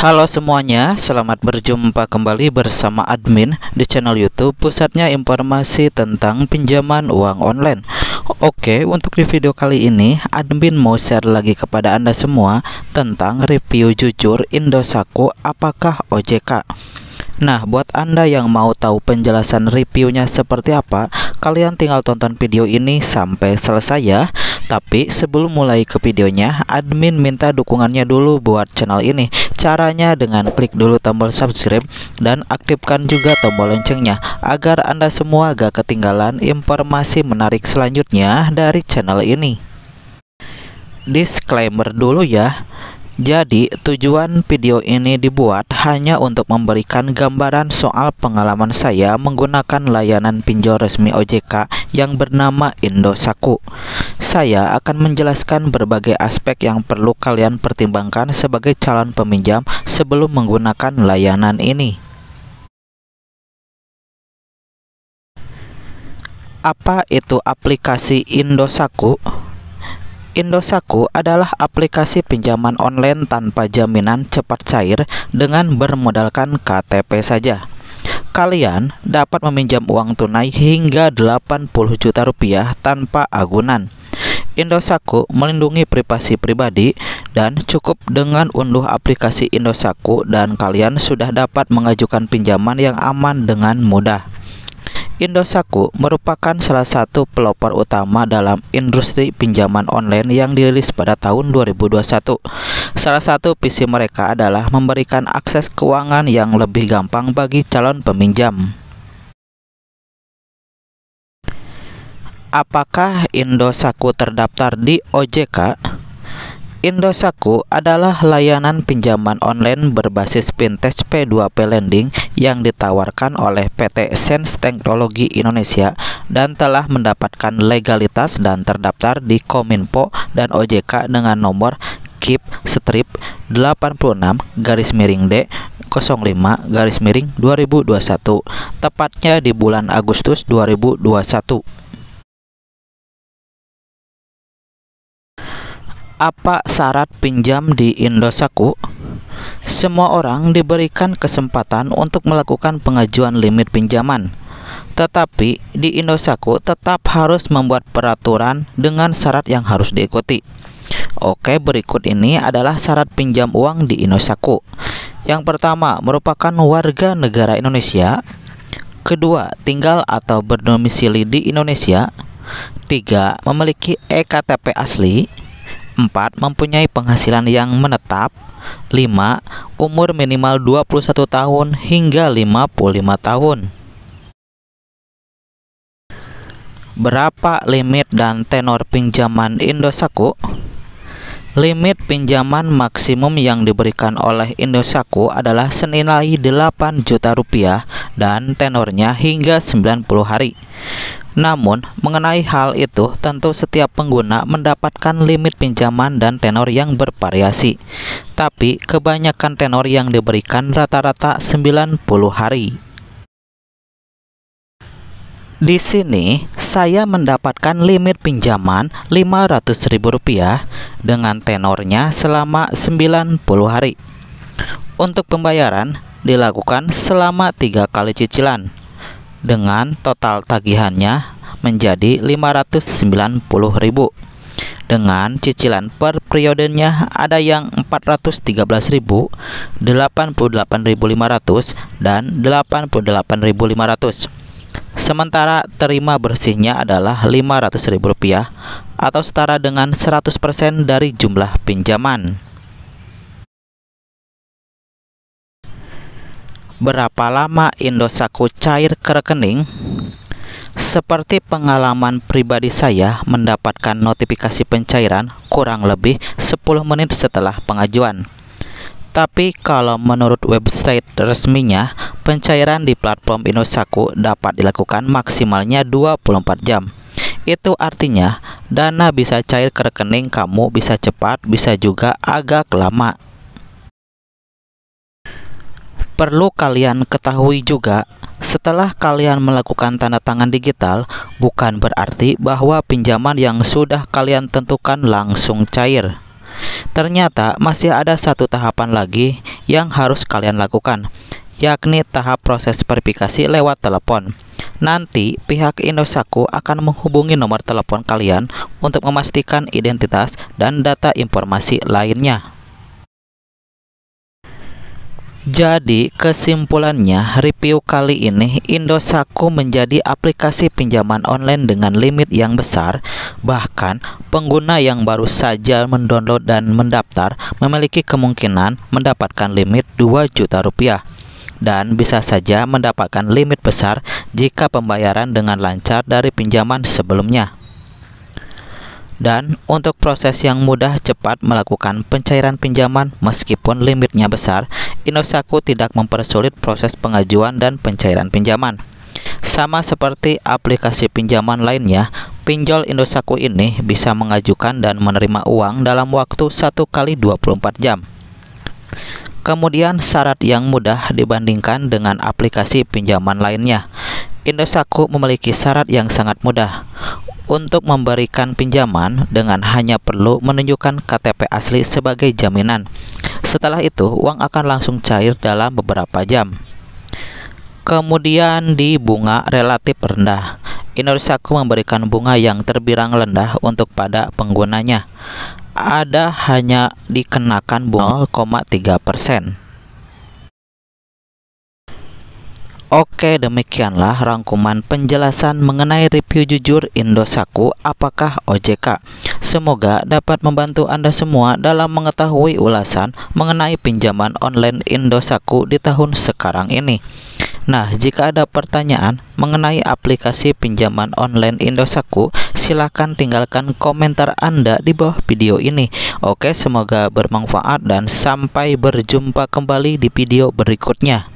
Halo semuanya, selamat berjumpa kembali bersama admin di channel YouTube pusatnya informasi tentang pinjaman uang online. Oke, untuk di video kali ini admin mau share lagi kepada Anda semua tentang review jujur Indosako apakah OJK. Nah, buat Anda yang mau tahu penjelasan reviewnya seperti apa, kalian tinggal tonton video ini sampai selesai ya. Tapi sebelum mulai ke videonya, admin minta dukungannya dulu buat channel ini. Caranya dengan klik dulu tombol subscribe dan aktifkan juga tombol loncengnya agar Anda semua gak ketinggalan informasi menarik selanjutnya dari channel ini. Disclaimer dulu ya. Jadi tujuan video ini dibuat hanya untuk memberikan gambaran soal pengalaman saya menggunakan layanan pinjol resmi OJK yang bernama Indosako. Saya akan menjelaskan berbagai aspek yang perlu kalian pertimbangkan sebagai calon peminjam sebelum menggunakan layanan ini. Apa itu aplikasi Indosako? Indosako adalah aplikasi pinjaman online tanpa jaminan cepat cair dengan bermodalkan KTP saja. Kalian dapat meminjam uang tunai hingga 80 juta rupiah tanpa agunan. Indosako melindungi privasi pribadi dan cukup dengan unduh aplikasi Indosako dan kalian sudah dapat mengajukan pinjaman yang aman dengan mudah. Indosako merupakan salah satu pelopor utama dalam industri pinjaman online yang dirilis pada tahun 2021. Salah satu visi mereka adalah memberikan akses keuangan yang lebih gampang bagi calon peminjam. Apakah Indosako terdaftar di OJK? Indosako adalah layanan pinjaman online berbasis fintech P2P lending yang ditawarkan oleh PT Sense Teknologi Indonesia dan telah mendapatkan legalitas dan terdaftar di Kominfo dan OJK dengan nomor KIP-86-D05-2021 tepatnya di bulan Agustus 2021. Apa syarat pinjam di Indosako? Semua orang diberikan kesempatan untuk melakukan pengajuan limit pinjaman. Tetapi di Indosako tetap harus membuat peraturan dengan syarat yang harus diikuti. Oke, berikut ini adalah syarat pinjam uang di Indosako. Yang pertama, merupakan warga negara Indonesia. Kedua, tinggal atau berdomisili di Indonesia. Tiga, memiliki ektp asli. 4. Mempunyai penghasilan yang menetap. 5. Umur minimal 21 tahun hingga 55 tahun. Berapa limit dan tenor pinjaman Indosako? Limit pinjaman maksimum yang diberikan oleh Indosako adalah senilai 8 juta rupiah dan tenornya hingga 90 hari. Namun, mengenai hal itu, tentu setiap pengguna mendapatkan limit pinjaman dan tenor yang bervariasi. Tapi, kebanyakan tenor yang diberikan rata-rata 90 hari. Di sini, saya mendapatkan limit pinjaman Rp500.000 dengan tenornya selama 90 hari. Untuk pembayaran, dilakukan selama 3 kali cicilan. Dengan total tagihannya menjadi Rp590.000. Dengan cicilan per periodenya ada yang Rp413.000, Rp88.500 dan Rp88.500. Sementara terima bersihnya adalah Rp500.000 atau setara dengan 100% dari jumlah pinjaman. Berapa lama Indosako cair ke rekening? Seperti pengalaman pribadi saya mendapatkan notifikasi pencairan kurang lebih 10 menit setelah pengajuan. Tapi kalau menurut website resminya, pencairan di platform Indosako dapat dilakukan maksimalnya 24 jam. Itu artinya dana bisa cair ke rekening kamu bisa cepat, bisa juga agak lama. Perlu kalian ketahui juga, setelah kalian melakukan tanda tangan digital, bukan berarti bahwa pinjaman yang sudah kalian tentukan langsung cair. Ternyata masih ada satu tahapan lagi yang harus kalian lakukan, yakni tahap proses verifikasi lewat telepon. Nanti pihak Indosatku akan menghubungi nomor telepon kalian untuk memastikan identitas dan data informasi lainnya. Jadi kesimpulannya, review kali ini Indosatku menjadi aplikasi pinjaman online dengan limit yang besar. Bahkan pengguna yang baru saja mendownload dan mendaftar memiliki kemungkinan mendapatkan limit 2 juta rupiah. Dan bisa saja mendapatkan limit besar jika pembayaran dengan lancar dari pinjaman sebelumnya. Dan untuk proses yang mudah cepat melakukan pencairan pinjaman meskipun limitnya besar, Indosatku tidak mempersulit proses pengajuan dan pencairan pinjaman. Sama seperti aplikasi pinjaman lainnya, pinjol Indosatku ini bisa mengajukan dan menerima uang dalam waktu 1 kali 24 jam. Kemudian syarat yang mudah dibandingkan dengan aplikasi pinjaman lainnya. Indosatku memiliki syarat yang sangat mudah. Untuk memberikan pinjaman dengan hanya perlu menunjukkan KTP asli sebagai jaminan. Setelah itu, uang akan langsung cair dalam beberapa jam. Kemudian di bunga relatif rendah. Indosatku memberikan bunga yang terbilang rendah untuk pada penggunanya. Ada hanya dikenakan bunga 0,3%. Oke, demikianlah rangkuman penjelasan mengenai review jujur Indosatku apakah OJK. Semoga dapat membantu Anda semua dalam mengetahui ulasan mengenai pinjaman online Indosatku di tahun sekarang ini. Nah, jika ada pertanyaan mengenai aplikasi pinjaman online Indosatku, silahkan tinggalkan komentar Anda di bawah video ini. Oke, semoga bermanfaat dan sampai berjumpa kembali di video berikutnya.